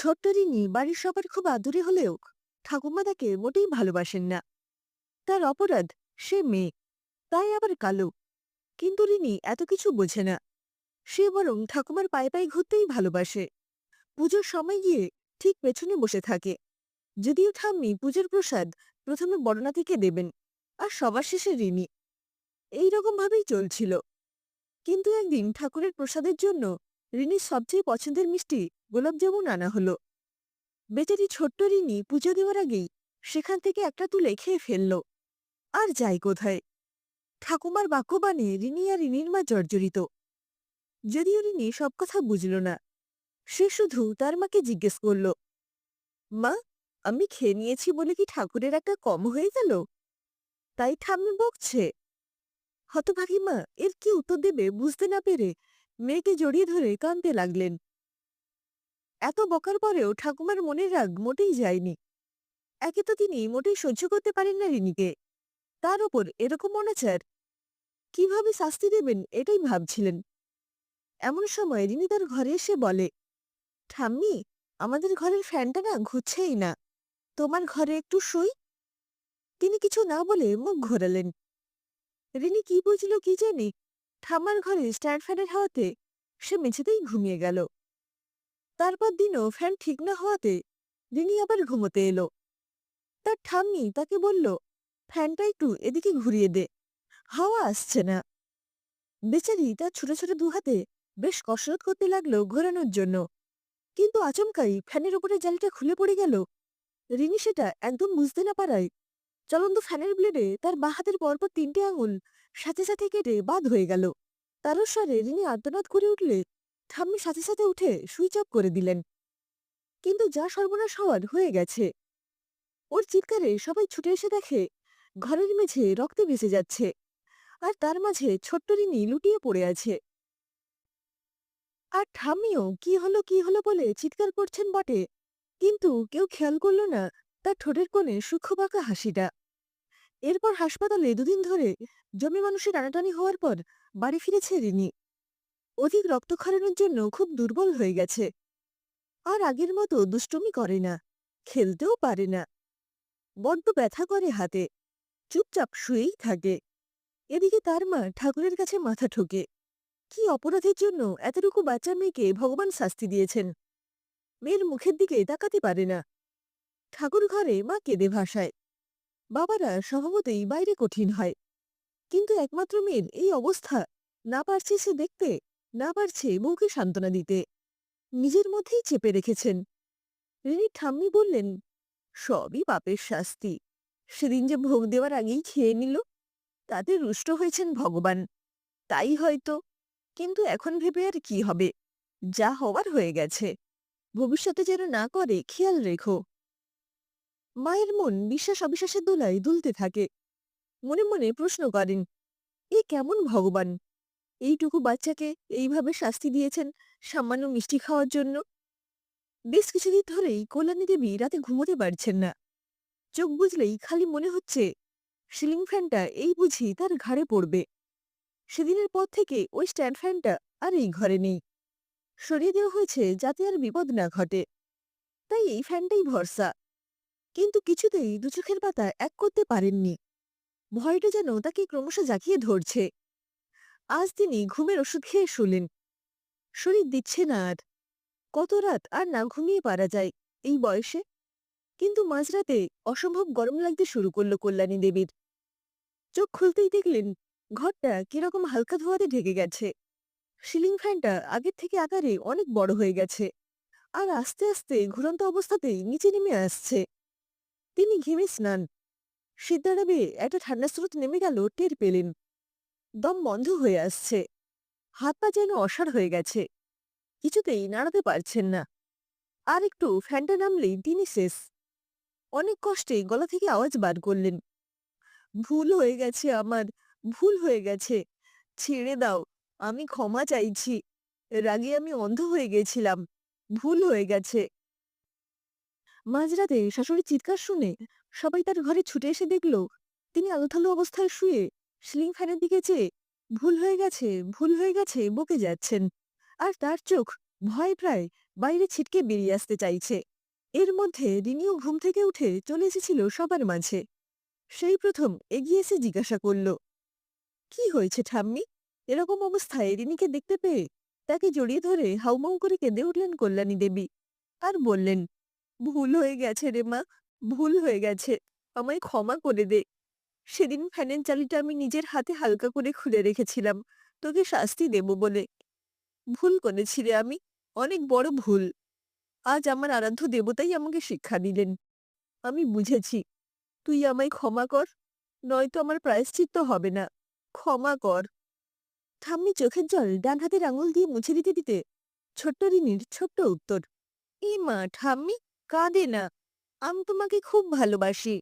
ছোট্ট রিনি বাড়ির সবার খুব আদুরে হলেও ঠাকুমা তাকে মোটেই ভালোবাসেন না। তার অপরাধ, সে মেয়ে, তাই আবার কালো। কিন্তু রিনি এত কিছু বোঝে না। সে বরং ঠাকুমার পায়ে পায়ে ঘুরতেই ভালোবাসে। পুজোর সময় গিয়ে ঠিক পেছনে বসে থাকে। যদিও ঠাম্মি পুজোর প্রসাদ প্রথমে বড়নাতিকে দেবেন, আর সবার শেষে রিনি। এই রকম ভাবেই চলছিল। কিন্তু একদিন ঠাকুরের প্রসাদের জন্য রিনির সবচেয়ে পছন্দের মিষ্টি গোলাপজামুন আনা হলো। বেচারি ছোট্ট রিনি পুজো দেওয়ার আগেই সেখান থেকে একটা তুলে খেয়ে ফেলল। আর যাই কোথায়, ঠাকুমার বাক্যবাণে রিনি আর রিনির মা জর্জরিত। যদিও রিনি সব কথা বুঝল না। সে শুধু তার মাকে জিজ্ঞেস করল, মা, আমি খেয়ে নিয়েছি বলে কি ঠাকুরের একটা কম হয়ে গেল? তাই ঠাম্মি বকছে। হতভাগী মা এর কি উত্তর দেবে বুঝতে না পেরে মেয়েকে জড়িয়ে ধরে কাঁদতে লাগলেন। এত বকার পরেও ঠাকুমার মনের রাগ মোটেই যায়নি। একে তো তিনি মোটেই সহ্য করতে পারেন না রিনিকে, তার ওপর এরকম অনাচার। কিভাবে শাস্তি দেবেন এটাই ভাবছিলেন। এমন সময় রিনি তার ঘরে এসে বলে, ঠাম্মি, আমাদের ঘরের ফ্যানটা না ঘুরছেই না, তোমার ঘরে একটু শুই। তিনি কিছু না বলে মুখ ঘোরালেন। রিনি কি বুঝল কি জানি, ঠাম্মার ঘরে স্ট্যান্ড ফ্যানের হাওয়াতে সে মেঝেতেই ঘুমিয়ে গেল। তারপর দিনও ফ্যান ঠিক না হওয়াতে রিনি আবার ঘুমোতে এলো। তার ঠাম্মি তাকে বলল, ফ্যানটা একটু এদিকে ঘুরিয়ে দে, হাওয়া আসছে না। বেচারি তার ছোট ছোট দুহাতে বেশ কসরত করতে লাগলো ঘোরানোর জন্য। কিন্তু আচমকাই ফ্যানের উপরে জালিটা খুলে পড়ে গেল। রিনি সেটা একদম বুঝতে না পারায় চলন্ত ফ্যানের ব্লেডে তার বাঁ হাতের পরপর 3টে আঙুল সাথে সাথে কেটে বাদ হয়ে গেল। তারস্বরে রিনি আর্তনাদ করে উঠলে ঠাম্মি সাথে সাথে উঠে সুইচ অফ করে দিলেন। কিন্তু যা সর্বনাশ হওয়ার হয়ে গেছে। ওর চিৎকারে সবাই ছুটে এসে দেখে ঘরের মেঝে রক্তে ভেসে যাচ্ছে, আর তার মাঝে ছোট্ট রিনি লুটিয়ে পড়ে আছে। আর ঠাম্মিও কি হলো বলে চিৎকার করছেন বটে, কিন্তু কেউ খেয়াল করল না তার ঠোঁটের কোণে সূক্ষ্ম বাঁকা হাসিটা। এরপর হাসপাতালে দুদিন ধরে জমি মানুষের টানাটানি হওয়ার পর বাড়ি ফিরেছে রিনি। অধিক রক্তক্ষরণের জন্য খুব দুর্বল হয়ে গেছে। আর আগের মতো দুষ্টুমি করে না, খেলতেও পারে না। বড্ড ব্যথা করে হাতে, চুপচাপ শুয়েই থাকে। এদিকে তার মা ঠাকুরের কাছে মাথা ঠোকে। কি অপরাধের জন্য এতটুকু বাচ্চা মেয়েকে ভগবান শাস্তি দিয়েছেন? মেয়ের মুখের দিকে তাকাতে পারে না। ঠাকুর ঘরে মা কেঁদে ভাসায়। বাবারা স্বভাবতই বাইরে কঠিন হয়, কিন্তু একমাত্র মেয়ের এই অবস্থা না পারছে সে দেখতে, না পারছে বউকে সান্ত্বনা দিতে। নিজের মধ্যেই চেপে রেখেছেন। রিনির ঠাম্মি বললেন, সবই পাপের শাস্তি। সেদিন যে ভোগ দেওয়ার আগেই খেয়ে নিল, তাতে রুষ্ট হয়েছেন ভগবান, তাই হয়তো। কিন্তু এখন ভেবে আর কি হবে, যা হওয়ার হয়ে গেছে। ভবিষ্যতে যেন না করে খেয়াল রেখো। মায়ের মন বিশ্বাস অবিশ্বাসের দোলায় দুলতে থাকে। মনে মনে প্রশ্ন করেন, এ কেমন ভগবান, এইটুকু বাচ্চাকে এইভাবে শাস্তি দিয়েছেন সামান্য মিষ্টি খাওয়ার জন্য? বেশ কিছুদিন ধরেই কল্যাণী দেবী রাতে ঘুমোতে পারছেন না। চোখ বুঝলেই খালি মনে হচ্ছে সিলিং ফ্যানটা এই বুঝি তার ঘাড়ে পড়বে। সেদিনের পর থেকে ওই স্ট্যান্ড ফ্যানটা আর এই ঘরে নেই। সরিয়ে দেওয়া হয়েছে যাতে আর বিপদ না ঘটে, তাই এই ফ্যানটাই ভরসা। কিন্তু কিছুতেই দু চোখের পাতা এক করতে পারেননি। ভয়টা যেন তাকে ক্রমশ জাকিয়ে ধরছে। আজ তিনি ঘুমের ওষুধ খেয়ে শুলেন। শরীর দিচ্ছে না আর। কত রাত আর না ঘুমিয়ে পারা যায় এই বয়সে? কিন্তু মাঝরাতে অসম্ভব গরম লাগতে শুরু করল কল্যাণী দেবীর। চোখ খুলতেই দেখলেন ঘরটা কিরকম হালকা ধোঁয়াতে ঢেকে গেছে। সিলিং ফ্যানটা আগের থেকে আকারে অনেক বড় হয়ে গেছে, আর আস্তে আস্তে ঘুরন্ত অবস্থাতেই নিচে নেমে আসছে। তিনি ঘেমে স্নান, সিদ্ধারাবে একটা ঠান্ডা স্রোত নেমে গেল টের পেলেন। দম বন্ধ হয়ে আসছে, হাত পা যেন অসাড় হয়ে গেছে, কিছুতেই নাড়াতে পারছেন না। আর একটু ফ্যানটা নামলেই তিনি শেষ। অনেক কষ্টে গলা থেকে আওয়াজ বার করলেন, ভুল হয়ে গেছে আমার, ভুল হয়ে গেছে, ছেড়ে দাও, আমি ক্ষমা চাইছি, রাগে আমি অন্ধ হয়ে গেছিলাম, ভুল হয়ে গেছে। মাঝরাতে শাশুড়ির চিৎকার শুনে সবাই তার ঘরে ছুটে এসে দেখল তিনি আলোথালো অবস্থায় শুয়ে সিলিং ফ্যানের দিকে চেয়ে ভুল হয়ে গেছে, ভুল হয়ে গেছে বকে যাচ্ছেন। আর তার চোখ ভয় প্রায় বাইরে ছিটকে বেরিয়ে আসতে চাইছে। এর মধ্যে রিনিও ঘুম থেকে উঠে চলে এসেছিল সবার মাঝে। সেই প্রথম এগিয়ে এসে জিজ্ঞাসা করল, কি হয়েছে ঠাম্মি? এরকম অবস্থায় রিনিকে দেখতে পেয়ে তাকে জড়িয়ে ধরে হাউমাউ করে কেঁদে উঠলেন কল্যাণী দেবী। আর বললেন, ভুল হয়ে গেছে রে মা, ভুল হয়ে গেছে। আমায় ক্ষমা করে দে। সেদিন ফ্যানের জালিটা আমি নিজের হাতে হালকা করে খুলে রেখেছিলাম তোকে শাস্তি দেব বলে। ভুল করেছি রে আমি, অনেক বড় ভুল। আজ আমার আরাধ্য দেবতাই আমাকে শিক্ষা দিলেন। আমি বুঝেছি। তুই আমায় ক্ষমা কর, নয়তো আমার প্রায়শ্চিত্ত হবে না। ক্ষমা কর। ঠাম্মি চোখের জল ডান হাতের আঙুল দিয়ে মুছে দিতে দিতে ছোট্ট রিনির ছোট্ট উত্তর, এ মা ঠাম্মি, কাঁদে না। আমি তোমাকে খুব ভালোবাসি।